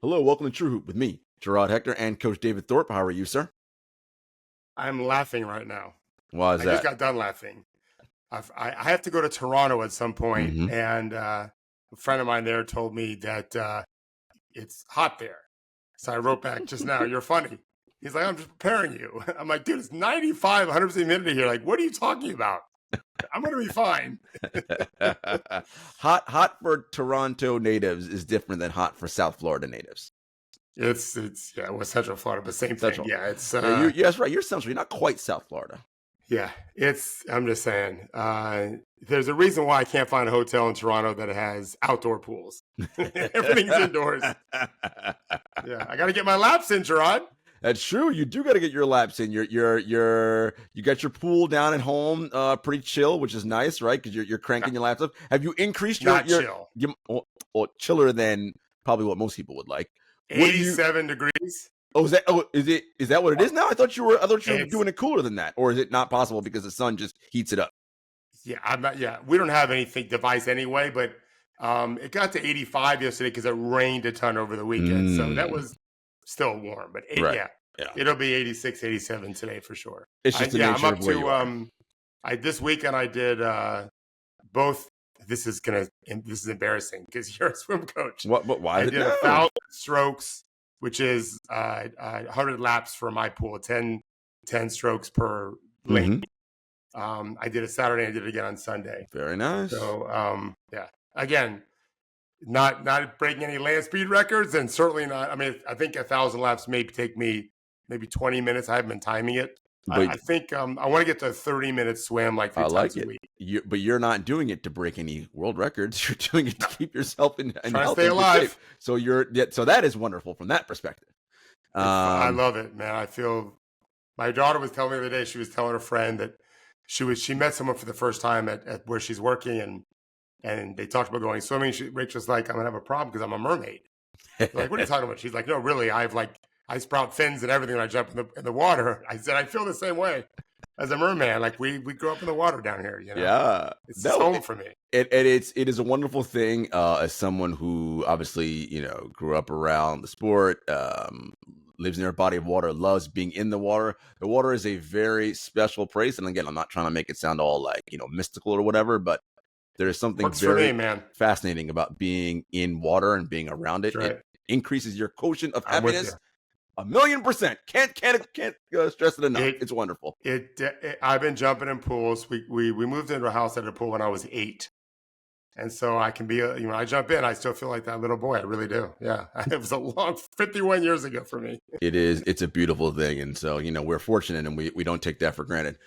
Hello, welcome to True Hoop with me, Jarod, Hector, and Coach David Thorpe. How are you, sir? I'm laughing right now. Why is I that? just got done laughing. I have to go to Toronto at some point, Mhm. and a friend of mine there told me that it's hot there. So I wrote back just now, "You're funny." He's like, "I'm just preparing you." I'm like, "Dude, it's 95, 100% humidity here. Like, what are you talking about? I'm going to be fine." Hot for Toronto natives is different than hot for South Florida natives. It's yeah, well, Central Florida, but same thing. Central. Yeah, it's Yeah, that's right. You're Central. You're not quite South Florida. yeah, I'm just saying, there's a reason why I can't find a hotel in Toronto that has outdoor pools. Everything's indoors. Yeah, I got to get my laps in, Jarod. That's true. You do got to get your laps in. You got your pool down at home, pretty chill, which is nice, right? Because you're cranking your laps up. Have you increased chill? Chiller than probably what most people would like. 87 degrees. Oh, is that what it is now? I thought you were doing it cooler than that, or is it not possible because the sun just heats it up? Yeah, I'm not. Yeah, we don't have anything device anyway, but it got to 85 yesterday because it rained a ton over the weekend, so that was still warm. But yeah, it'll be 86, 87 today for sure. It's just the nature of where you are. This weekend I did both. This is embarrassing because you're a swim coach. Why? I did 1,000 strokes, which is 100 laps for my pool, 10 strokes per lane. Mm-hmm. I did it Saturday. I did it again on Sunday. Very nice. So yeah, again, not breaking any land speed records, and certainly not. I mean, I think 1,000 laps may take me maybe 20 minutes. I haven't been timing it. I think I want to get to a 30-minute swim like 3 times a week. But you're not doing it to break any world records. You're doing it to keep yourself in trying to stay alive. So so that is wonderful from that perspective. I love it, man. I feel my daughter was telling me the other day. She was telling a friend that she met someone for the first time at where she's working, and they talked about going swimming. Rachel's like, "I'm gonna have a problem because I'm a mermaid." Like, what are you talking about? She's like, "No, really, I sprout fins and everything when I jump in the water." I said, "I feel the same way as a merman. Like we grew up in the water down here, you know." Yeah, it's home for me. It is a wonderful thing. As someone who obviously grew up around the sport, lives near a body of water, loves being in the water. The water is a very special place, and again, I'm not trying to make it sound all like mystical or whatever, but there is something very fascinating about being in water and being around it. Right. It increases your quotient of happiness. 1,000,000%. Can't stress it enough. It's wonderful. I've been jumping in pools. We moved into a house that had a pool when I was 8. And so I can be, I jump in, I still feel like that little boy. I really do. Yeah. It was a long 51 years ago for me. It's a beautiful thing. And so, we're fortunate and we don't take that for granted.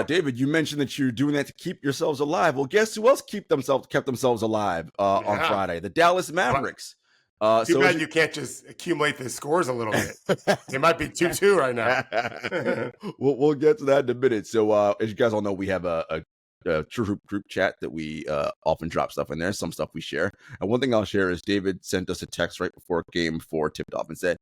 David, you mentioned that you're doing that to keep yourselves alive. Well, guess who else kept themselves alive on Friday? The Dallas Mavericks. Too bad you can't just accumulate the scores a little bit. It might be 2-2 right now. We'll get to that in a minute. So as you guys all know, we have a True Hoop group chat that we often drop stuff in there. Some stuff we share. And one thing I'll share is David sent us a text right before Game 4 tipped off and said,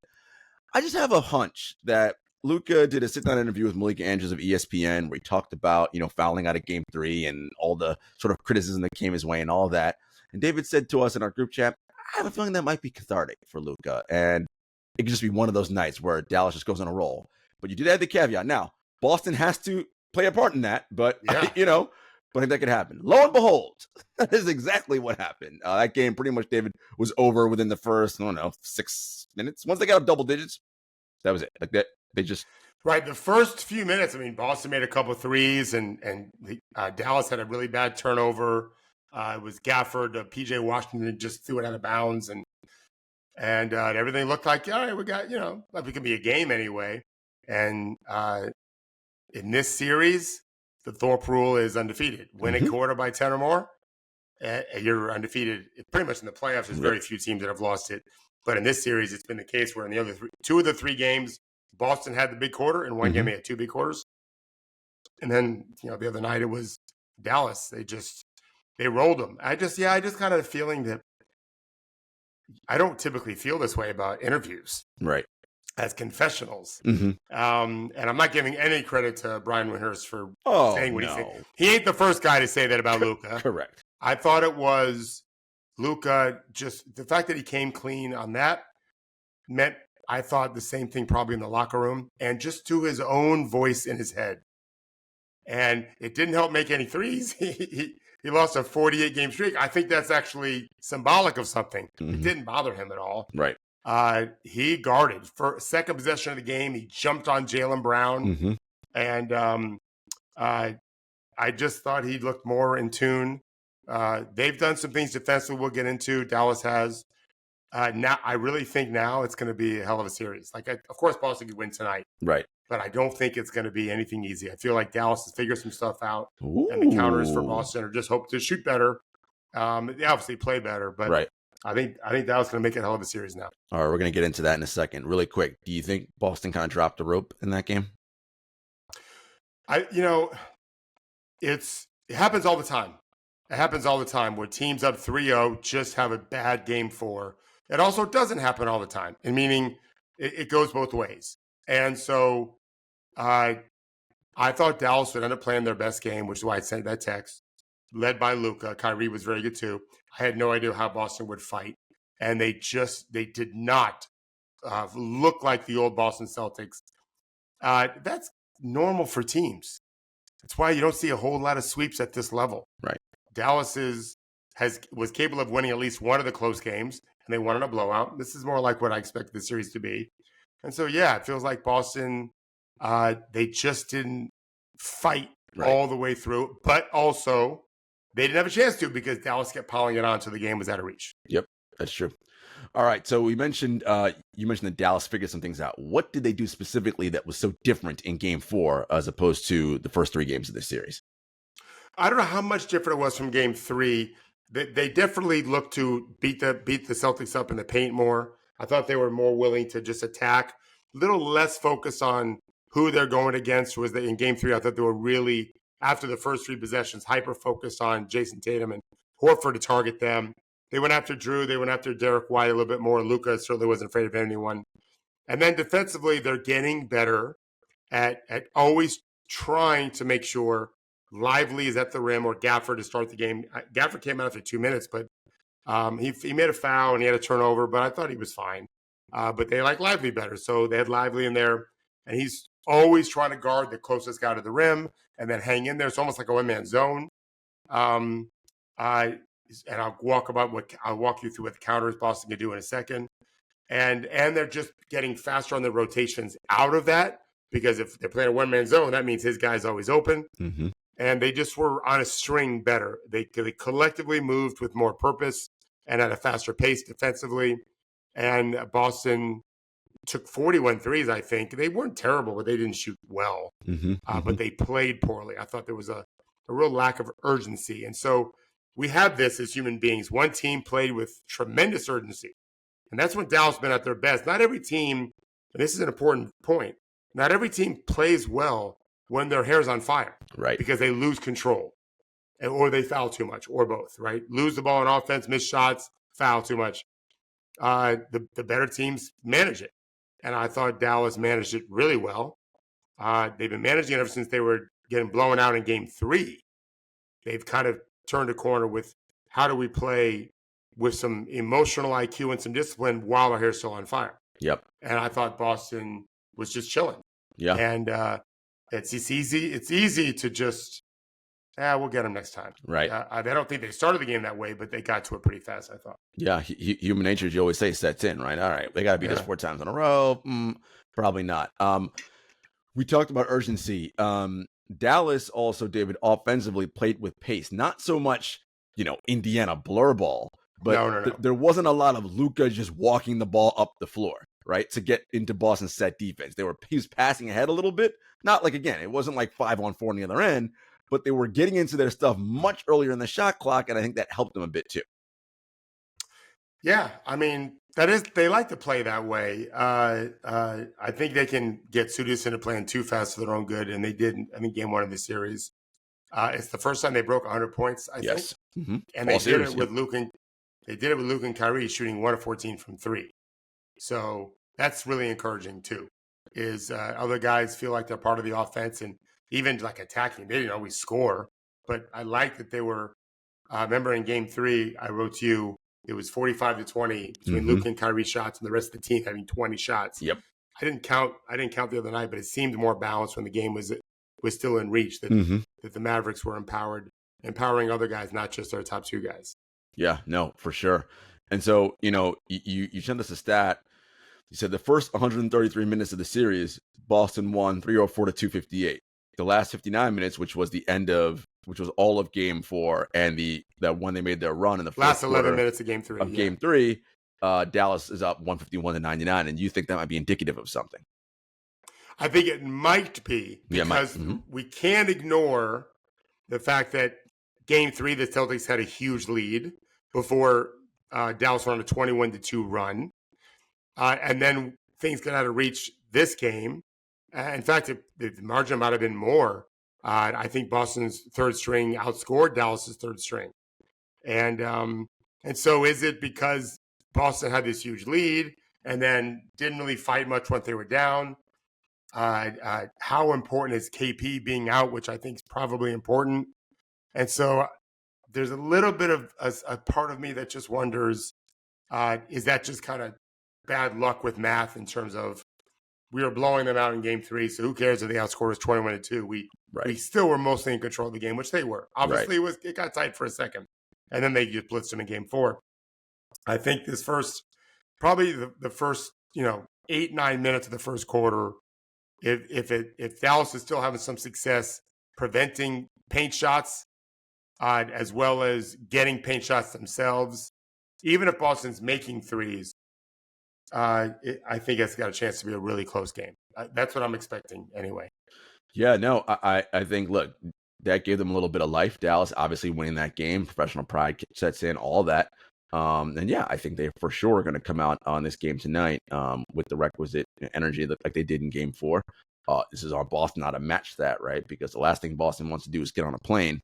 "I just have a hunch that Luka did a sit-down interview with Malika Andrews of ESPN where he talked about, fouling out of Game 3 and all the sort of criticism that came his way and all that. And David said to us in our group chat, I have a feeling that might be cathartic for Luka, and it could just be one of those nights where Dallas just goes on a roll. But you do have the caveat. Now, Boston has to play a part in that, but but I think that could happen. Lo and behold, that is exactly what happened. That game pretty much, David, was over within the first, 6 minutes. Once they got up double digits, that was it. Like that, they just right. The first few minutes, Boston made a couple of threes, and Dallas had a really bad turnover. It was Gafford. PJ Washington just threw it out of bounds, and everything looked like, all right, we got, like it could be a game anyway. And in this series, the Thorpe rule is undefeated. Win a quarter by 10 or more, you're undefeated. Pretty much in the playoffs, there's very few teams that have lost it. But in this series, it's been the case where in the other two of the 3 games, Boston had the big quarter, and one game they had 2 big quarters. And then, the other night it was Dallas. They rolled them. I just kind of had a feeling that I don't typically feel this way about interviews. Right. As confessionals. And I'm not giving any credit to Brian Windhurst for saying what he said. He ain't the first guy to say that about Luka. Correct. I thought it was Luka, just the fact that he came clean on that. meant I thought the same thing probably in the locker room and just to his own voice in his head. And it didn't help make any threes. He lost a 48-game streak. I think that's actually symbolic of something. It didn't bother him at all. Right. He guarded for second possession of the game. He jumped on Jaylen Brown. And I just thought he looked more in tune. They've done some things defensively we'll get into. Dallas has. Now, I really think now it's going to be a hell of a series. Of course, Boston could win tonight. Right. But I don't think it's going to be anything easy. I feel like Dallas has figured some stuff out. Ooh. And the counters for Boston are just hope to shoot better. They obviously play better. But right. I think Dallas is going to make it a hell of a series now. All right, we're going to get into that in a second. Really quick, do you think Boston kind of dropped the rope in that game? It happens all the time. It happens all the time where teams up 3-0 just have a bad game 4. It also doesn't happen all the time, and meaning it goes both ways. And so I thought Dallas would end up playing their best game, which is why I sent that text, led by Luka. Kyrie was very good too. I had no idea how Boston would fight, and they did not look like the old Boston Celtics. That's normal for teams. That's why you don't see a whole lot of sweeps at this level. Right. Dallas was capable of winning at least one of the close games, and they won in a blowout. This is more like what I expected the series to be. And so, yeah, it feels like Boston, they just didn't fight all the way through, but also they didn't have a chance to because Dallas kept piling it on until the game was out of reach. Yep, that's true. All right, so you mentioned that Dallas figured some things out. What did they do specifically that was so different in Game 4 as opposed to the first 3 games of this series? I don't know how much different it was from Game 3. They definitely looked to beat the Celtics up in the paint more. I thought they were more willing to just attack. A little less focus on who they're going against. In Game 3, I thought they were really, after the first 3 possessions, hyper-focused on Jason Tatum and Horford to target them. They went after Drew. They went after Derek White a little bit more. Luka certainly wasn't afraid of anyone. And then defensively, they're getting better at always trying to make sure Lively is at the rim or Gafford to start the game. Gafford came out after 2 minutes, but he made a foul and he had a turnover, but I thought he was fine. But they like Lively better, so they had Lively in there, and he's always trying to guard the closest guy to the rim and then hang in there. It's almost like a one-man zone. And I'll walk you through what the counters Boston can do in a second. And they're just getting faster on the rotations out of that because if they're playing a one-man zone, that means his guy's always open. Mm-hmm. And they just were on a string better. They collectively moved with more purpose and at a faster pace defensively. And Boston took 41 threes, I think. They weren't terrible, but they didn't shoot well. But they played poorly. I thought there was a real lack of urgency. And so we have this as human beings. One team played with tremendous urgency. And that's when Dallas has been at their best. Not every team, and this is an important point, not every team plays well when their hair's on fire. Right. Because they lose control. Or they foul too much, or both, right? Lose the ball on offense, miss shots, foul too much. The better teams manage it. And I thought Dallas managed it really well. They've been managing it ever since they were getting blown out in Game 3. They've kind of turned a corner with how do we play with some emotional IQ and some discipline while our hair's still on fire. Yep. And I thought Boston was just chilling. Yeah. And it's easy. It's easy to just, we'll get them next time. Right. I don't think they started the game that way, but they got to it pretty fast, I thought. Yeah. Human nature, as you always say, sets in, right? All right. They got to beat us 4 times in a row. Probably not. We talked about urgency. Dallas also, David, offensively played with pace. Not so much, Indiana blur ball, but no. There wasn't a lot of Luka just walking the ball up the floor, right, to get into Boston's set defense. He was passing ahead a little bit. Not like, again, it wasn't like 5-on-4 on the other end, but they were getting into their stuff much earlier in the shot clock, and I think that helped them a bit too. Yeah, I mean, they like to play that way. I think they can get Sudis into playing too fast for their own good, and they did. I think Game 1 of the series. It's the first time they broke 100 points, I think. Mm-hmm. And they did it with Luka. They did it with Luka and Kyrie shooting 1 of 14 from 3. So that's really encouraging too. Is other guys feel like they're part of the offense and even like attacking. They didn't always score, but I like that they were. Remember in Game 3, I wrote to you. it was 45-20 between Mm-hmm. Luka and Kyrie shots and the rest of the team having 20 shots. Yep. I didn't count the other night, but it seemed more balanced when the game was still in reach, that Mm-hmm. that the Mavericks were empowering other guys, not just their top two guys. Yeah, no, for sure. And so, you sent us a stat. You said the first 133 minutes of the series, Boston won 304 to 258. The last 59 minutes, which was all of game 4, and that when they made their run in the last 11 quarter minutes of game 3. Game 3, Dallas is up 151 to 99, and you think that might be indicative of something? I think it might be, because we can't ignore the fact that game 3, the Celtics had a huge lead before Dallas went on a 21-2 run. And then things got out of reach this game. In fact, the margin might have been more. I think Boston's third string outscored Dallas's third string. And so is it because Boston had this huge lead and then didn't really fight much once they were down? How important is KP being out, which I think is probably important. And so there's a little bit of a part of me that just wonders, is that just kind of bad luck with math in terms of we were blowing them out in game 3, so who cares if they outscored us 21-2? We still were mostly in control of the game, which they were. Obviously, it got tight for a second, and then they just blitzed them in game 4. I think this probably the first 8-9 minutes of the first quarter, if Dallas is still having some success preventing paint shots, as well as getting paint shots themselves, even if Boston's making threes, I think it's got a chance to be a really close game. That's what I'm expecting anyway. Yeah, no, I think, look, that gave them a little bit of life. Dallas obviously winning that game, professional pride sets in, all that. And yeah, I think they for sure are going to come out on this game tonight with the requisite energy like they did in game 4. This is on Boston now to match that, right? Because the last thing Boston wants to do is get on a plane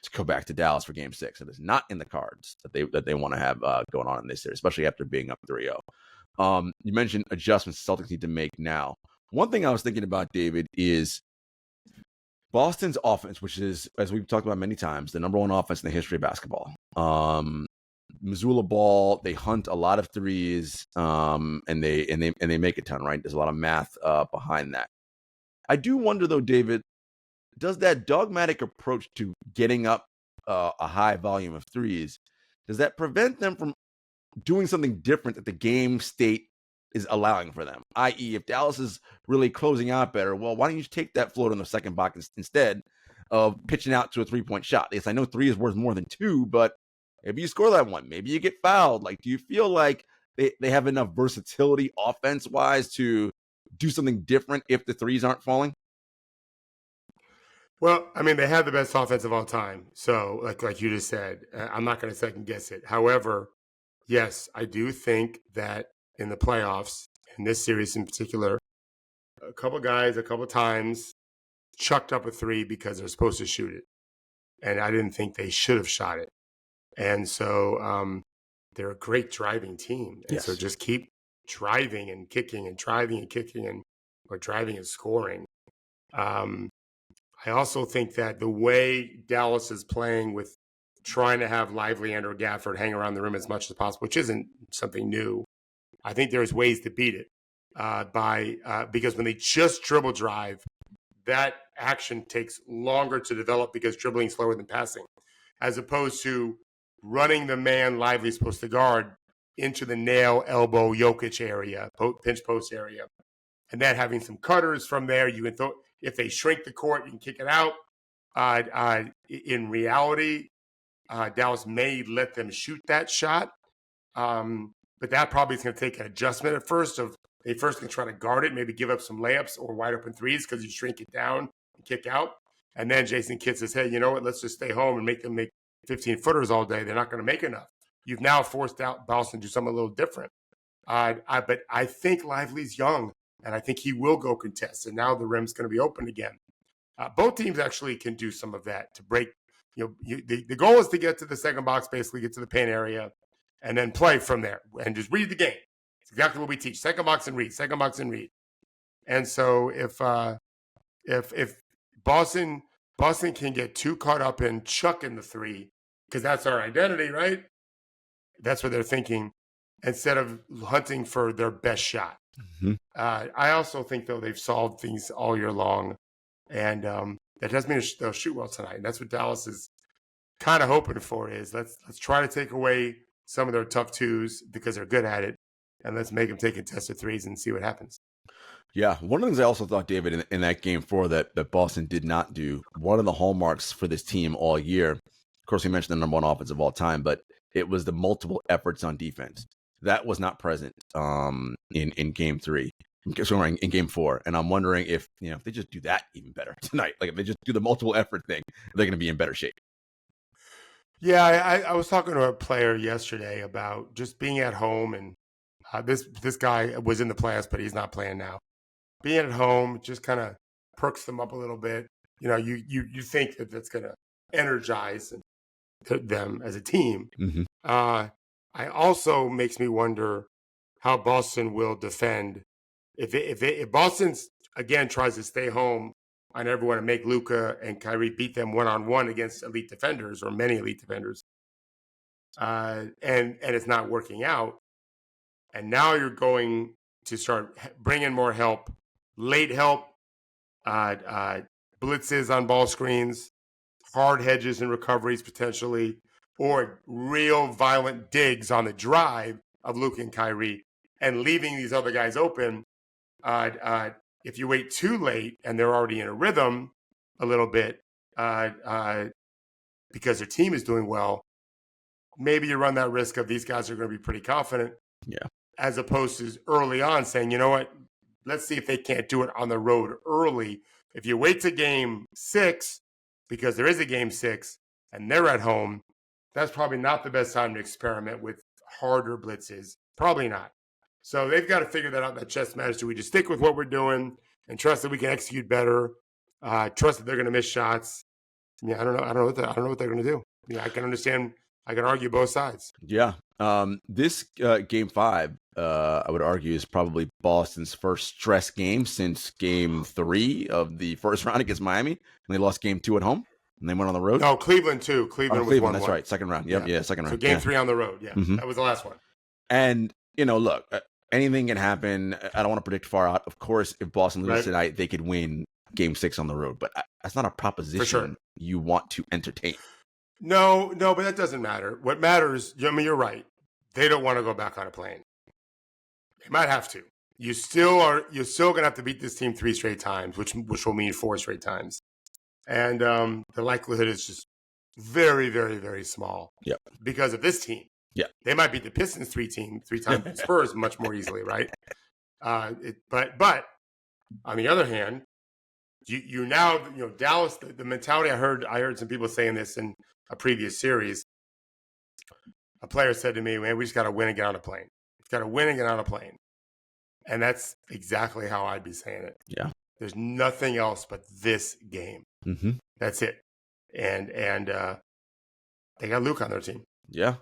to go back to Dallas for game 6. It is not in the cards that they want to have going on in this series, especially after being up 3-0. You mentioned adjustments Celtics need to make now. One thing I was thinking about, David, is Boston's offense, which is, as we've talked about many times, the number 1 offense in the history of basketball. Missoula ball, they hunt a lot of threes, and they make a ton, right? There's a lot of math behind that. I do wonder, though, David, does that dogmatic approach to getting up a high volume of threes, does that prevent them from doing something different that the game state is allowing for them? I.e., if Dallas is really closing out better, well, why don't you just take that float on the second box instead of pitching out to a 3-point shot? Yes, I know 3 is worth more than 2, but maybe you score that one. Maybe you get fouled. Like, do you feel like they have enough versatility offense-wise to do something different if the threes aren't falling? Well, I mean, they have the best offense of all time. So, like you just said, I'm not going to second guess it. However, yes, I do think that in the playoffs, in this series in particular, a couple guys, a couple times chucked up a 3 because they're supposed to shoot it. And I didn't think they should have shot it. And so they're a great driving team. And so just keep driving and kicking and driving and kicking or driving and scoring. I also think that the way Dallas is playing with trying to have Lively and or Gafford hang around the rim as much as possible, which isn't something new, I think there's ways to beat it because when they just dribble drive, that action takes longer to develop because dribbling is slower than passing, as opposed to running the man Lively's supposed to guard into the nail, elbow, Jokic area, pinch post area, and then having some cutters from there. You can throw. If they shrink the court, you can kick it out. In reality, Dallas may let them shoot that shot, but that probably is going to take an adjustment at first. They first can try to guard it, maybe give up some layups or wide open threes because you shrink it down and kick out. And then Jason Kidd says, hey, you know what? Let's just stay home and make them make 15-footers all day. They're not going to make enough. You've now forced out Boston to do something a little different. But I think Lively's young. And I think he will go contest. And now the rim's going to be open again. Both teams actually can do some of that to break. The goal is to get to the second box, basically get to the paint area, and then play from there and just read the game. It's exactly what we teach: second box and read, second box and read. And so if Boston can get too caught up in chucking the 3, because that's our identity, right? That's what they're thinking instead of hunting for their best shot. Mm-hmm. I also think, though, they've solved things all year long. And that doesn't mean they'll shoot well tonight. And that's what Dallas is kind of hoping for is let's try to take away some of their tough twos because they're good at it. And let's make them take contested threes and see what happens. Yeah, one of the things I also thought, David, in that game 4 that Boston did not do, one of the hallmarks for this team all year, of course, we mentioned the number one offense of all time, but it was the multiple efforts on defense. That was not present in game 3. Sorry, in game 4. And I'm wondering if they just do that even better tonight. Like if they just do the multiple effort thing, they're going to be in better shape. Yeah, I was talking to a player yesterday about just being at home, and this guy was in the playoffs, but he's not playing now. Being at home just kind of perks them up a little bit. You think that that's going to energize them as a team. Mm-hmm. I also makes me wonder how Boston will defend if Boston again tries to stay home on everyone and make Luka and Kyrie beat them one-on-one against elite defenders or many elite defenders, and it's not working out. And now you're going to start bringing more help, late help, blitzes on ball screens, hard hedges and recoveries potentially, or real violent digs on the drive of Luka and Kyrie, and leaving these other guys open. If you wait too late and they're already in a rhythm a little bit because their team is doing well, maybe you run that risk of these guys are going to be pretty confident. Yeah. As opposed to early on saying, you know what, let's see if they can't do it on the road early. If you wait to game 6, because there is a game 6 and they're at home, that's probably not the best time to experiment with harder blitzes. Probably not. So they've got to figure that out, that chess match. Do we just stick with what we're doing and trust that we can execute better? Trust that they're going to miss shots. Yeah, I don't know what they're going to do. I can understand. I can argue both sides. Yeah. This game 5, I would argue, is probably Boston's first stress game since game 3 of the first round against Miami. And they lost game 2 at home and they went on the road. No, Cleveland too. Cleveland was 1-1. That's right. Second round. Yep. Yeah. Second round. So game 3 on the road. Yeah. Mm-hmm. That was the last one. And, look, anything can happen. I don't want to predict far out. Of course, if Boston loses tonight, they could win game 6 on the road. But that's not a proposition you want to entertain. No, but that doesn't matter. What matters, you're right. They don't want to go back on a plane. They might have to. You're still going to have to beat this team 3 straight times, which will mean 4 straight times. And the likelihood is just very, very, very small. Yeah. Because of this team. Yeah. They might beat the Pistons 3 times Spurs much more easily, right? But on the other hand, you now, Dallas, the mentality I heard some people saying this in a previous series. A player said to me, man, we just got to win and get on a plane. We've got to win and get on a plane. And that's exactly how I'd be saying it. Yeah. There's nothing else but this game. Mm-hmm. That's it. And they got Luke on their team. Yeah.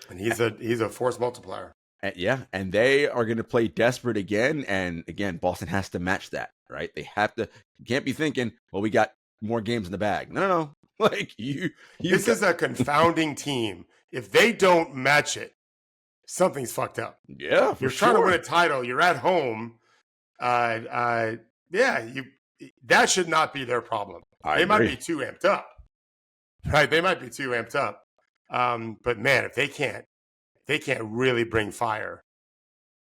And he's a force multiplier. And they are going to play desperate again. And again, Boston has to match that, right? They have to. You can't be thinking, well, we got more games in the bag. No. Like this is a confounding team. If they don't match it, something's fucked up. Yeah, you're trying to win a title. You're at home. That should not be their problem. They might be too amped up, right? They might be too amped up. But man, if they can't really bring fire,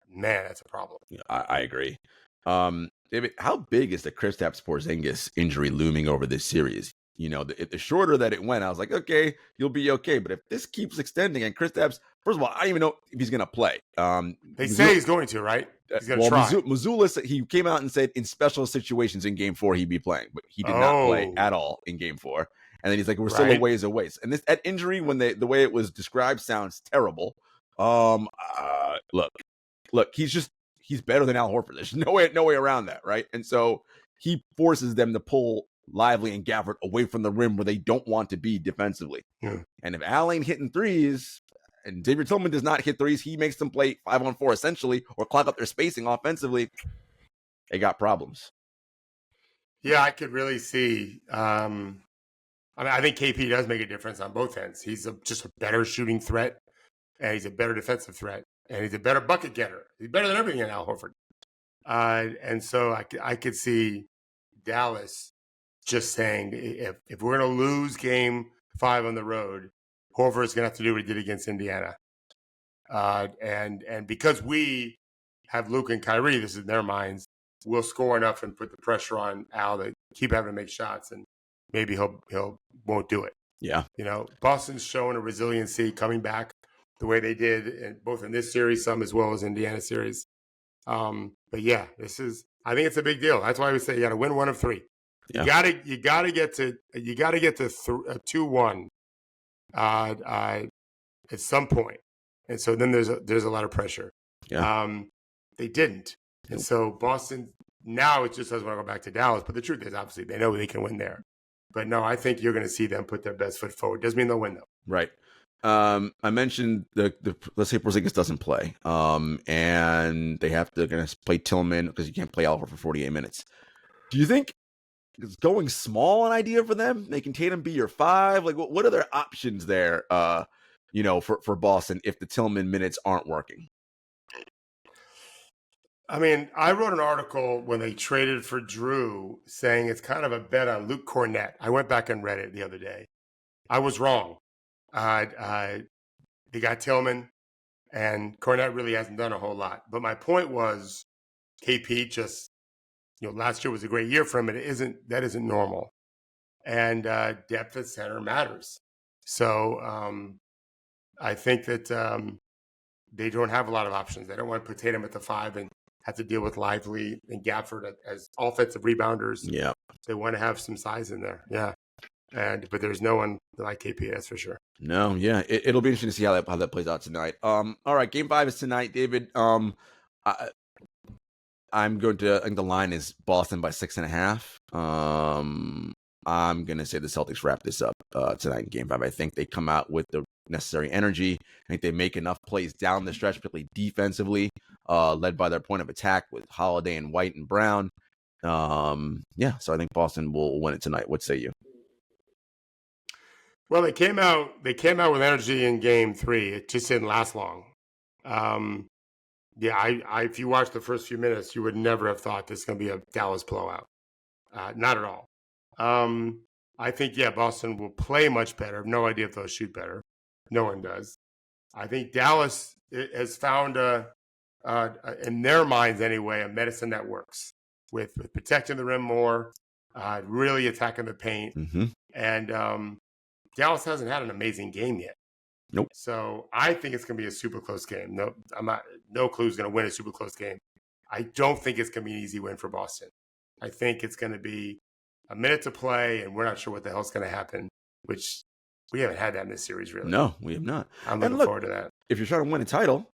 man, that's a problem. Yeah, I agree. David, how big is the Kristaps Porzingis injury looming over this series? The shorter that it went, I was like, okay, you'll be okay. But if this keeps extending, and Kristaps, first of all, I don't even know if he's going to play. They say he's going to, right? He's going to try. Mazzulla, he came out and said in special situations in game 4 he'd be playing, but he did not play at all in game 4. And then he's like, we're still a ways away. And that injury, when the way it was described, sounds terrible. Look, he's better than Al Horford. There's no way around that, right? And so he forces them to pull Lively and Gafford away from the rim where they don't want to be defensively. Yeah. And if Al ain't hitting threes, and Xavier Tillman does not hit threes, he makes them play 5-on-4 essentially, or clog up their spacing offensively. They got problems. Yeah, I could really see. I think KP does make a difference on both ends. He's just a better shooting threat. and he's a better defensive threat, and he's a better bucket getter. He's better than everything in Al Horford. And so I could see Dallas just saying, if we're going to lose game 5 on the road, Horford is going to have to do what he did against Indiana. And because we have Luke and Kyrie, this is in their minds, we'll score enough and put the pressure on Al to keep having to make shots, and maybe he'll won't do it. Yeah. Boston's showing a resiliency coming back the way they did both in this series, some as well as Indiana series. But yeah, I think it's a big deal. That's why we say you got to win 1 of 3. Yeah. You got to get to 2-1 at some point. And so then there's a lot of pressure. Yeah. They didn't. And so Boston, now it just doesn't want to go back to Dallas. But the truth is, obviously, they know they can win there. But no, I think you're going to see them put their best foot forward. Doesn't mean they'll win, though. Right. I mentioned the let's say Porzingis doesn't play, and they have to going to play Tillman because you can't play Alford for 48 minutes. Do you think is going small an idea for them? Making Tatum be your 5? Like, what are their options there? For Boston if the Tillman minutes aren't working. I mean, I wrote an article when they traded for Drew saying it's kind of a bet on Luke Cornett. I went back and read it the other day. I was wrong. They got Tillman, and Cornett really hasn't done a whole lot. But my point was, KP just, last year was a great year for him, and that isn't normal. And depth at center matters. So I think that they don't have a lot of options. They don't want to put Tatum at the 5 and have to deal with Lively and Gafford as offensive rebounders. Yeah. They want to have some size in there. Yeah. But there's no one like KP, that's for sure. No, yeah. It'll be interesting to see how that plays out tonight. All right, game 5 is tonight, David. I'm going to, I think the line is Boston by 6.5. I'm going to say the Celtics wrap this up tonight in game 5. I think they come out with the necessary energy. I think they make enough plays down the stretch, particularly defensively, led by their point of attack with Holiday and White and Brown. So I think Boston will win it tonight. What say you? Well, they came out with energy in game 3. It just didn't last long. If you watch the first few minutes, you would never have thought this is going to be a Dallas blowout. Not at all. I think, Boston will play much better. I have no idea if they'll shoot better. No one does. I think Dallas has found, in their minds anyway, a medicine that works with protecting the rim more, really attacking the paint. Mm-hmm. And Dallas hasn't had an amazing game yet. Nope. So I think it's going to be a super close game. No clue who's going to win a super close game. I don't think it's going to be an easy win for Boston. I think it's going to be a minute to play, and we're not sure what the hell's going to happen, which we haven't had that in this series, really. No, we have not. I'm looking forward to that. If you're trying to win a title,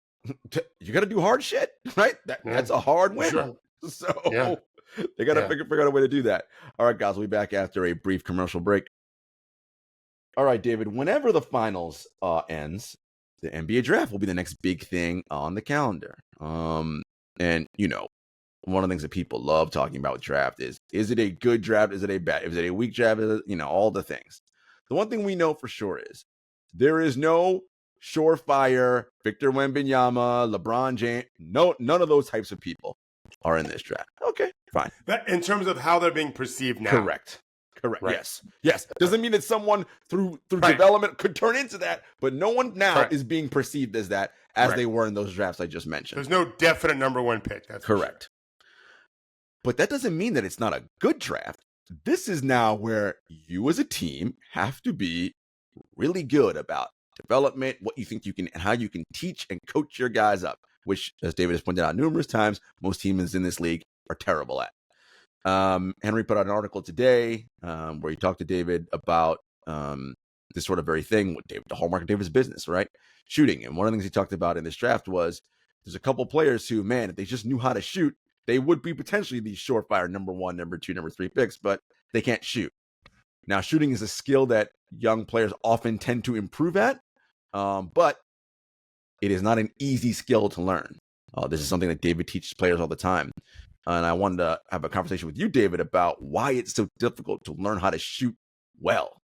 you got to do hard shit, right? That's a hard win. Sure. So they got to figure out a way to do that. All right, guys, we'll be back after a brief commercial break. All right, David, whenever the finals ends, the NBA draft will be the next big thing on the calendar. And, one of the things that people love talking about with draft is it a good draft? Is it a bad? Is it a weak draft? All the things. The one thing we know for sure is there is no surefire Victor Wembanyama, LeBron James. No, none of those types of people are in this draft. Okay, fine. In terms of how they're being perceived now. Correct. Right. Yes. Doesn't mean that someone through right. development could turn into that, but no one now is being perceived as that, as they were in those drafts I just mentioned. There's no definite number 1 pick. That's correct. Sure. But that doesn't mean that it's not a good draft. This is now where you as a team have to be really good about development, what you think you can, and how you can teach and coach your guys up, which, as David has pointed out numerous times, most teams in this league are terrible at. Henry put out an article today where he talked to David about this sort of very thing with David, the hallmark of David's business, right? Shooting. And one of the things he talked about in this draft was there's a couple players who, man, if they just knew how to shoot, they would be potentially these surefire number 1, number 2, number 3 picks, but they can't shoot. Now, shooting is a skill that young players often tend to improve at, but it is not an easy skill to learn. This is something that David teaches players all the time. And I wanted to have a conversation with you, David, about why it's so difficult to learn how to shoot well,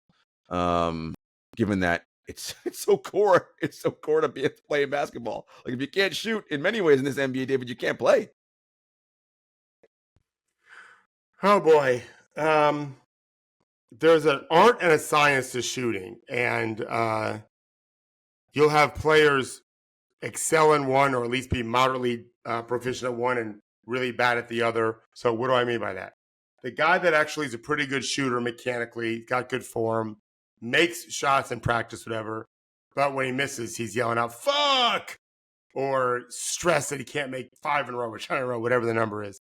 given that it's so core. It's so core to be playing basketball. Like if you can't shoot in many ways in this NBA, David, you can't play. Oh boy. There's an art and a science to shooting, and you'll have players excel in one or at least be moderately proficient at one and really bad at the other. So what do I mean by that? The guy that actually is a pretty good shooter mechanically, got good form, makes shots in practice, whatever, but when he misses, he's yelling out, fuck, or stressed that he can't make 5 in a row or 10 in a row, whatever the number is.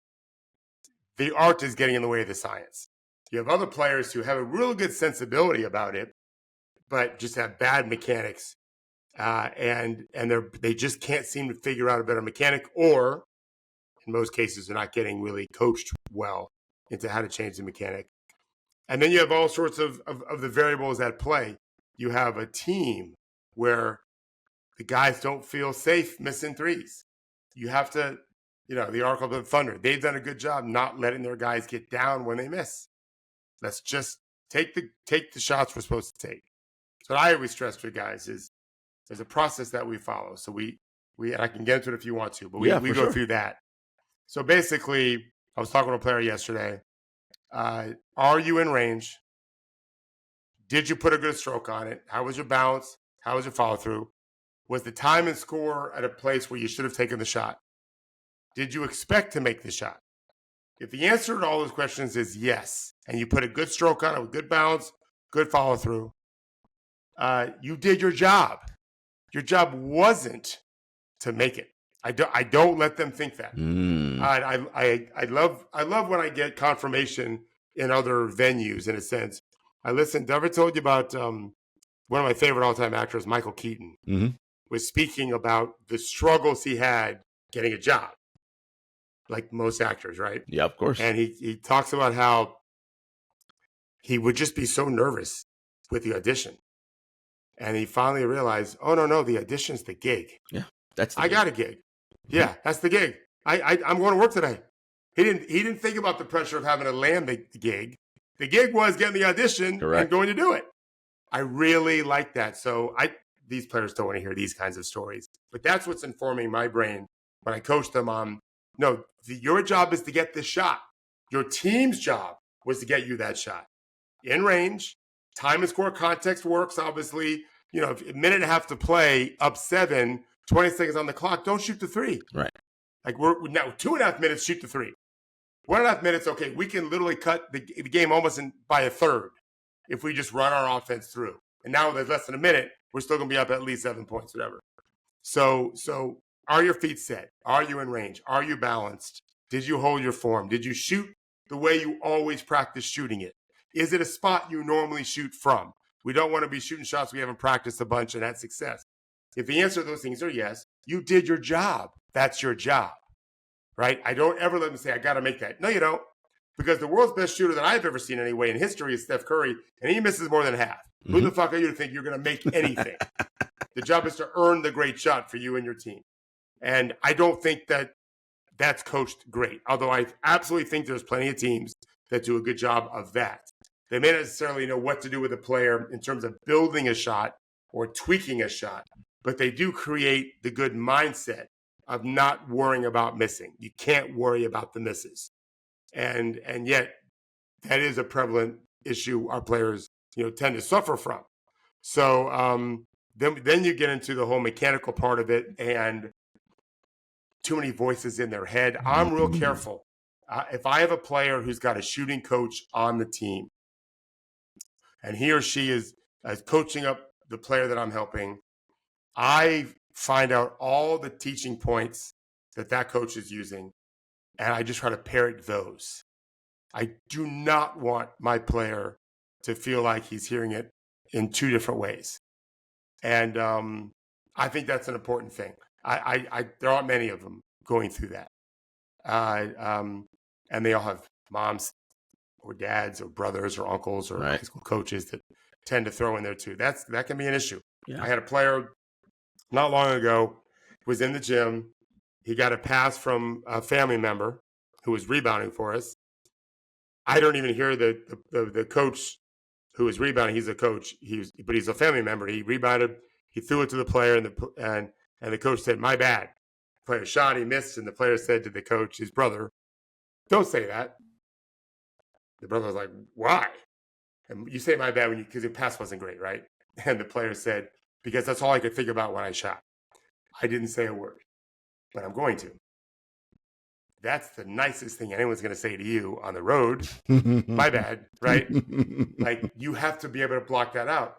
The art is getting in the way of the science. You have other players who have a real good sensibility about it, but just have bad mechanics. And they just can't seem to figure out a better mechanic, or in most cases, they're not getting really coached well into how to change the mechanic. And then you have all sorts of the variables at play. You have a team where the guys don't feel safe missing threes. You have to, the Oracle of the Thunder, they've done a good job not letting their guys get down when they miss. Let's just take the shots we're supposed to take. So what I always stress to guys is there's a process that we follow. So we and I can get into it if you want to, but we go through that. So basically, I was talking to a player yesterday. Are you in range? Did you put a good stroke on it? How was your bounce? How was your follow through? Was the time and score at a place where you should have taken the shot? Did you expect to make the shot? If the answer to all those questions is yes, and you put a good stroke on it with good bounce, good follow through, you did your job. Your job wasn't to make it. I don't let them think that. I love when I get confirmation in other venues. In a sense, I've ever told you about one of my favorite all-time actors, Michael Keaton, was speaking about the struggles he had getting a job, like most actors, right? Yeah, of course. And he talks about how he would just be so nervous with the audition. And he finally realized, oh, no, the audition's the gig. Yeah, I got a gig. Yeah, that's the gig. I'm going to work today. He didn't think about the pressure of having to land the gig. The gig was getting the audition and going to do it. I really like that. So these players don't want to hear these kinds of stories. But that's what's informing my brain when I coach them on, no, your job is to get this shot. Your team's job was to get you that shot. In range, time and score context works, obviously. If a minute and a half to play, up 7, 20 seconds on the clock, don't shoot the three. Right. Like we're now 2.5 minutes, shoot the three. 1.5 minutes, okay, we can literally cut the game almost by a third if we just run our offense through. And now there's less than a minute, we're still going to be up at least 7 points, whatever. So are your feet set? Are you in range? Are you balanced? Did you hold your form? Did you shoot the way you always practice shooting it? Is it a spot you normally shoot from? We don't want to be shooting shots we haven't practiced a bunch and had success. If the answer to those things are yes, you did your job. That's your job, right? I don't ever let them say, I got to make that. No, you don't. Because the world's best shooter that I've ever seen anyway in history is Steph Curry, and he misses more than half. Who the fuck are you to think you're going to make anything? The job is to earn the great shot for you and your team. And I don't think that's coached great, although I absolutely think there's plenty of teams that do a good job of that. They may not necessarily know what to do with a player in terms of building a shot or tweaking a shot, but they do create the good mindset of not worrying about missing. You can't worry about the misses. And yet that is a prevalent issue our players, tend to suffer from. So then you get into the whole mechanical part of it and too many voices in their head. I'm real careful. If I have a player who's got a shooting coach on the team, and he or she is coaching up the player that I'm helping, I find out all the teaching points that coach is using, and I just try to parrot those. I do not want my player to feel like he's hearing it in 2 different ways. And I think that's an important thing. There aren't many of them going through that. And they all have moms or dads or brothers or uncles or high school coaches that tend to throw in there too. That can be an issue. Yeah. I had a player not long ago who was in the gym. He got a pass from a family member who was rebounding for us. I don't even hear the coach who was rebounding. He's a coach. But he's a family member. He rebounded. He threw it to the player, and the coach said, "My bad." The player shot. He missed, and the player said to the coach, his brother, "Don't say that." The brother was like, "Why?" And you say "my bad" because your pass wasn't great, right? And the player said, "Because that's all I could think about when I shot. I didn't say a word, but I'm going to." That's the nicest thing anyone's going to say to you on the road. My bad, right? Like, you have to be able to block that out.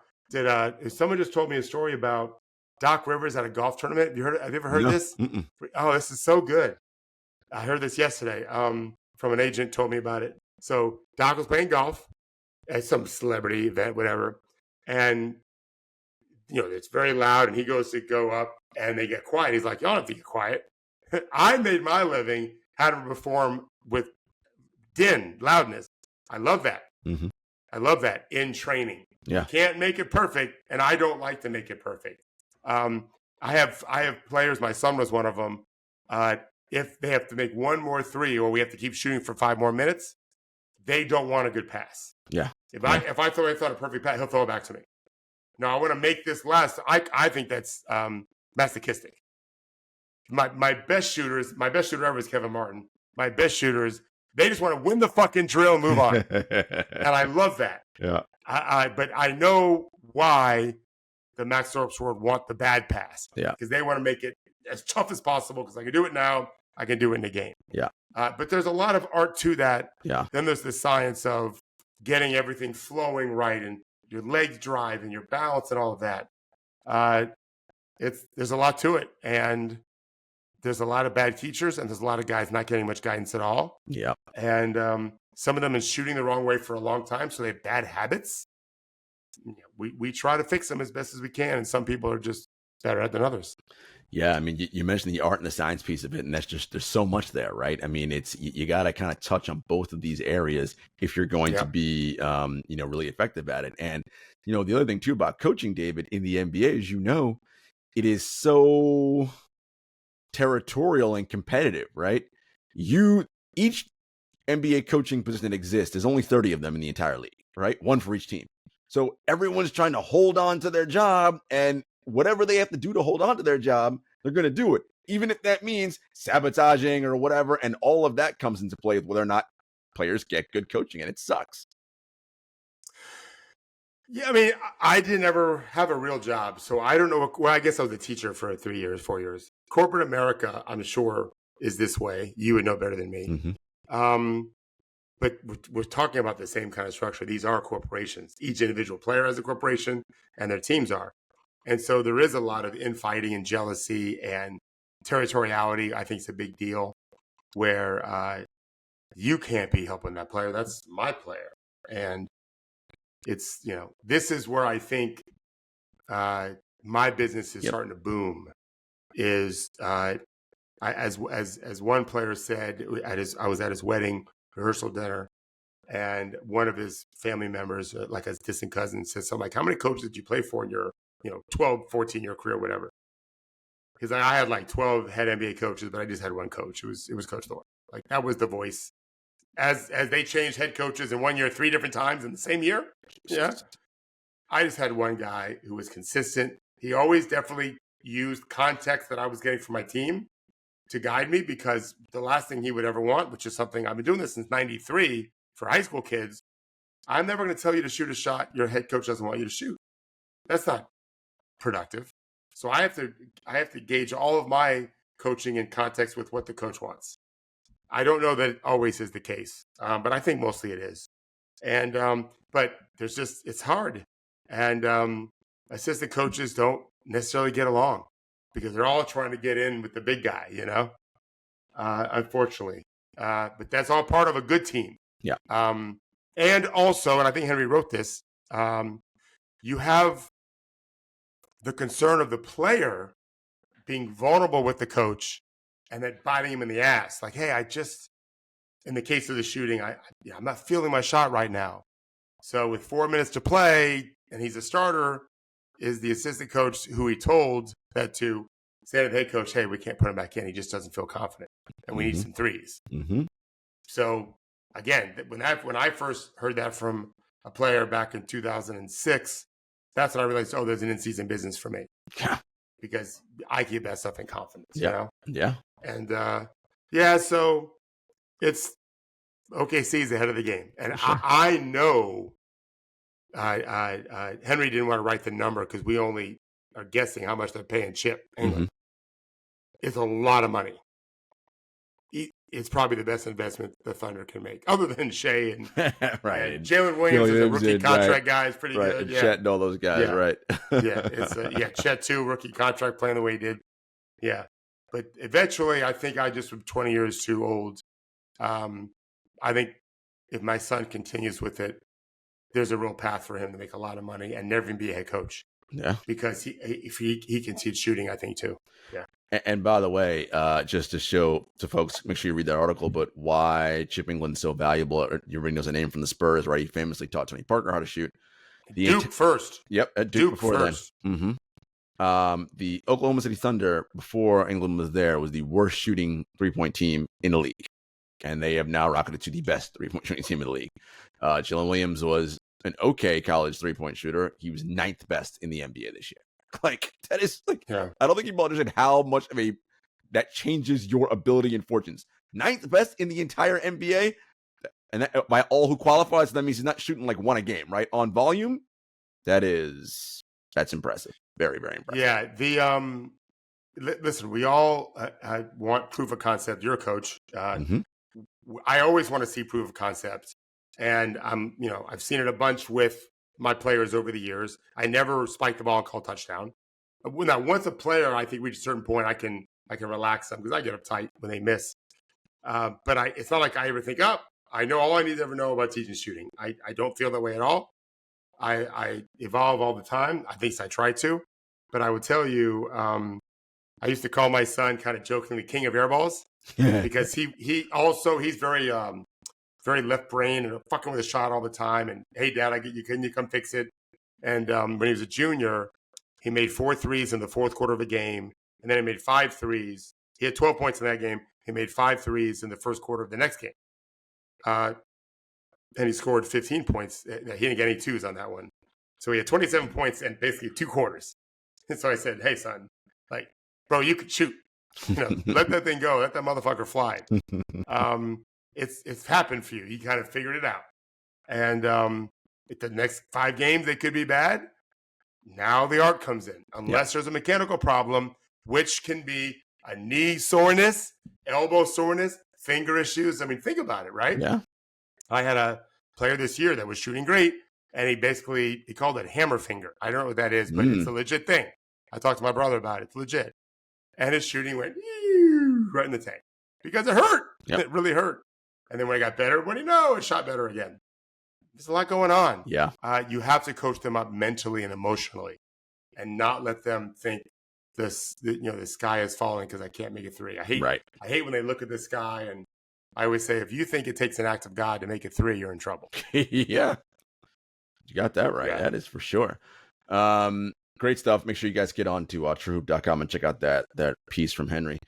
Someone just told me a story about Doc Rivers at a golf tournament. Have you ever heard this? Mm-mm. Oh, this is so good. I heard this yesterday from an agent told me about it. So Doc was playing golf at some celebrity event, whatever. And, it's very loud, and he goes to go up, and they get quiet. He's like, "Y'all don't have to get quiet." I made my living how to perform with loudness. I love that. Mm-hmm. I love that in training. Yeah. You can't make it perfect, and I don't like to make it perfect. I have players. My son was one of them. If they have to make one more three, or we have to keep shooting for 5 more minutes, they don't want a good pass. Yeah. If I thought a perfect pass, he'll throw it back to me. No, I want to make this last. I think that's masochistic. My best shooter ever is Kevin Martin. My best shooters, they just want to win the fucking drill and move on. And I love that. Yeah. But I know why the Max Thorpe would want the bad pass. Yeah. Because they want to make it as tough as possible, because I can do it now, I can do it in the game. Yeah. But there's a lot of art to that. Yeah. Then there's the science of getting everything flowing right, and your legs drive and your balance and all of that. There's a lot to it. And there's a lot of bad teachers, and there's a lot of guys not getting much guidance at all. Yeah. And some of them is shooting the wrong way for a long time, so they have bad habits. We try to fix them as best as we can, and some people are just better at than others. Yeah, I mean, you mentioned the art and the science piece of it, and there's so much there, right? I mean, you got to kind of touch on both of these areas if you're going to be, really effective at it. And, the other thing too about coaching, David, in the NBA is, it is so territorial and competitive, right? Each NBA coaching position that exists, there's only 30 of them in the entire league, right? One for each team. So everyone's trying to hold on to their job, and whatever they have to do to hold on to their job, they're going to do it, even if that means sabotaging or whatever. And all of that comes into play with whether or not players get good coaching, and it sucks. Yeah, I mean, I didn't ever have a real job, so I don't know. Well, I guess I was a teacher for 3 years, 4 years. Corporate America, I'm sure, is this way. You would know better than me. Mm-hmm. But we're talking about the same kind of structure. These are corporations. Each individual player has a corporation, and their teams are. And so there is a lot of infighting and jealousy and territoriality. I think it's a big deal, where you can't be helping that player. That's my player. And it's, this is where I think my business is starting to boom. Is as one player said I was at his wedding rehearsal dinner, and one of his family members, like a distant cousin, said something like, "How many coaches did you play for in your 12, 14-year career, whatever?" Because I had like 12 head NBA coaches, but I just had one coach. It was Coach Thorpe. Like, that was the voice. As they changed head coaches in 1 year 3 different times in the same year. Yeah. I just had one guy who was consistent. He always definitely used context that I was getting from my team to guide me, because the last thing he would ever want, which is something I've been doing this since 93 for high school kids, I'm never going to tell you to shoot a shot your head coach doesn't want you to shoot. That's not productive. So I have to gauge all of my coaching in context with what the coach wants. I don't know that it always is the case, but I think mostly it is. And but it's hard. And assistant coaches don't necessarily get along, because they're all trying to get in with the big guy, unfortunately. But that's all part of a good team. Yeah. And also, and I think Henry wrote this, you have the concern of the player being vulnerable with the coach and then biting him in the ass. Like, hey, in the case of the shooting, I'm not feeling my shot right now. So with 4 minutes to play, and he's a starter, is the assistant coach who he told that to say to the head coach, "Hey, we can't put him back in. He just doesn't feel confident, and we need some threes." Mm-hmm. So again, when I first heard that from a player back in 2006, that's when I realized, oh, there's an in-season business for me. Yeah. Because I keep that stuff in confidence, Yeah. you know? Yeah. And so it's OKC's ahead of the game. And Sure. I know Henry didn't want to write the number because we only are guessing how much they're paying Chip England. It's a lot of money. It's probably the best investment the Thunder can make, other than Shea and, right. and Jalen Williams is a rookie contract guy. Is pretty good. And Chet and all those guys, right? Chet too, rookie contract playing the way he did. Yeah, but eventually, I think I just was 20 years too old. I think if my son continues with it, there's a real path for him to make a lot of money and never even be a head coach. Yeah, because if he continues shooting, I think too. Yeah. And by the way, just to show to folks, make sure you read that article, but why Chip England's so valuable. Everybody knows a name from the Spurs, right? He famously taught Tony Parker how to shoot. Duke first. Yep, at Duke before first. Then. The Oklahoma City Thunder, before England was there, was the worst shooting three-point team in the league. And they have now rocketed to the best three-point shooting team in the league. Jalen Williams was an okay college three-point shooter. He was 9th best in the NBA this year. Like, that is like, I don't think people understand how much of that changes your ability and fortunes. 9th best in the entire NBA, and that, by all who qualify, so that means he's not shooting like one a game, right? On volume, that's impressive. Very, very impressive. Yeah. Listen, we all want proof of concept. You're a coach. I always want to see proof of concept, and I've seen it a bunch with my players over the years. I never spike the ball and call touchdown. Now, once a player, I think, reaches a certain point, I can relax them because I get uptight when they miss. But it's not like I ever think, I know all I need to ever know about teaching shooting. I don't feel that way at all. I evolve all the time. At least I try to. But I would tell you, I used to call my son kind of jokingly king of airballs because he's very very left brain and fucking with a shot all the time. And hey, Dad, can you come fix it? And when he was a junior, he made 4 threes in the fourth quarter of a game, and then he made 5 threes. He had 12 points in that game. He made 5 threes in the first quarter of the next game. And he scored 15 points. He didn't get any twos on that one. So he had 27 points in basically 2 quarters. And so I said, hey, son, like, bro, you could shoot. Let that thing go. Let that motherfucker fly. It's happened for you. You kind of figured it out. And the next 5 games, they could be bad. Now the art comes in. Unless there's a mechanical problem, which can be a knee soreness, elbow soreness, finger issues. I mean, think about it, right? Yeah. I had a player this year that was shooting great, and he called it hammer finger. I don't know what that is, but it's a legit thing. I talked to my brother about it. It's legit. And his shooting went right in the tank because it hurt. Yep. It really hurt. And then when it got better, it shot better again. There's a lot going on. Yeah. You have to coach them up mentally and emotionally and not let them think the sky is falling because I can't make a 3. I hate when they look at the sky, and I always say, if you think it takes an act of God to make a 3, you're in trouble. Yeah. You got that right. Yeah. That is for sure. Great stuff. Make sure you guys get on to truehoop.com and check out that piece from Henry.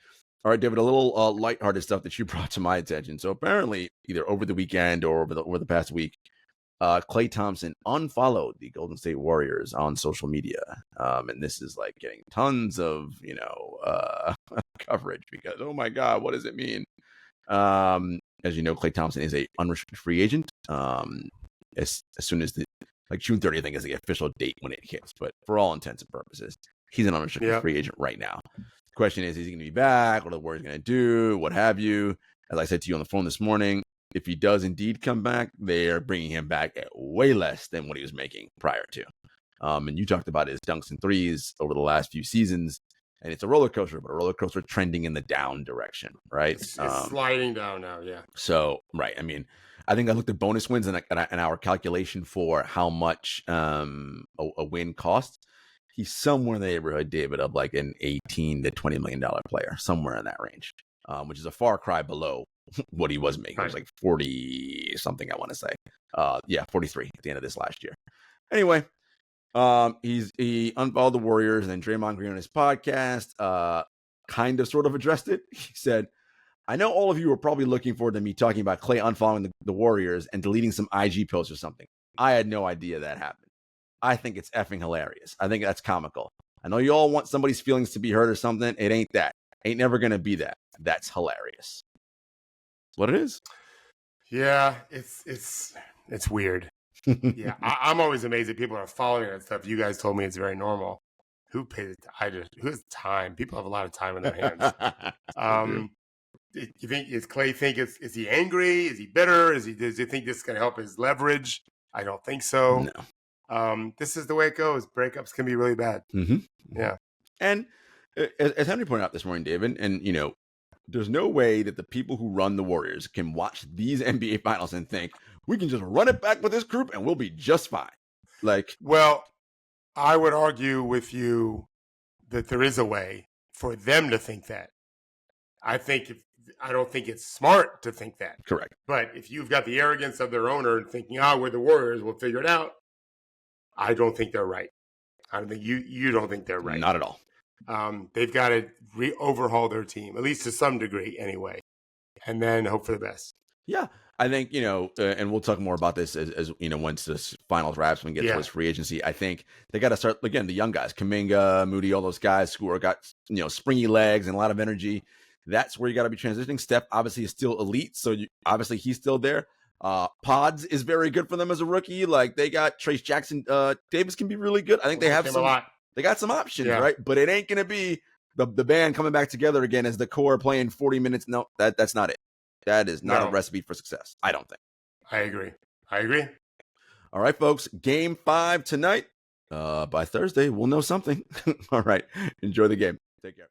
All right, David, a little lighthearted stuff that you brought to my attention. So apparently, either over the weekend or over the past week, Klay Thompson unfollowed the Golden State Warriors on social media. And this is like getting tons of, coverage because, oh my God, what does it mean? As you know, Klay Thompson is a unrestricted free agent. As soon as June 30th, I think, is the official date when it hits. But for all intents and purposes, he's an unrestricted free agent right now. The question is he going to be back? What are the Warriors going to do? What have you? As I said to you on the phone this morning, if he does indeed come back, they are bringing him back at way less than what he was making prior to. And you talked about his dunks and threes over the last few seasons, and it's a roller coaster, but a roller coaster trending in the down direction, right? It's sliding down now, yeah. So, right. I mean, I think I looked at bonus wins and our calculation for how much a win costs. He's somewhere in the neighborhood, David, of like an $18 to $20 million player, somewhere in that range, which is a far cry below what he was making. It was like 40 something, I want to say. 43 at the end of this last year. Anyway, he unfollowed the Warriors, and then Draymond Green on his podcast kind of sort of addressed it. He said, I know all of you are probably looking forward to me talking about Klay unfollowing the Warriors and deleting some IG posts or something. I had no idea that happened. I think it's effing hilarious. I think that's comical. I know you all want somebody's feelings to be hurt or something. It ain't that. Ain't never going to be that. That's hilarious. That's what it is. Yeah, it's weird. Yeah, I'm always amazed that people are following that stuff. You guys told me it's very normal. Who pays? Who has time? People have a lot of time in their hands. You think is Clay is he angry? Is he bitter? Does he think this is going to help his leverage? I don't think so. No. This is the way it goes. Breakups can be really bad. Mm-hmm. Yeah. And as Henry pointed out this morning, David, and there's no way that the people who run the Warriors can watch these NBA finals and think we can just run it back with this group and we'll be just fine. Well, I would argue with you that there is a way for them to think that. I don't think it's smart to think that. Correct. But if you've got the arrogance of their owner and thinking, we're the Warriors, we'll figure it out. I don't think they're right. I don't think you don't think they're right. Not at all. They've got to overhaul their team, at least to some degree anyway, and then hope for the best. Yeah. I think, and we'll talk more about this as once this finals wraps, when we get towards free agency. I think they got to start, again, the young guys, Kuminga, Moody, all those guys who are got, springy legs and a lot of energy. That's where you got to be transitioning. Steph obviously is still elite, so obviously he's still there. Pods is very good for them as a rookie. Like, they got Trace Jackson. Davis can be really good. I think they have they got some options, right? But it ain't going to be the band coming back together again as the core playing 40 minutes. No, that's not it. That is not a recipe for success, I don't think. I agree. All right, folks. Game 5 tonight. By Thursday, we'll know something. All right. Enjoy the game. Take care.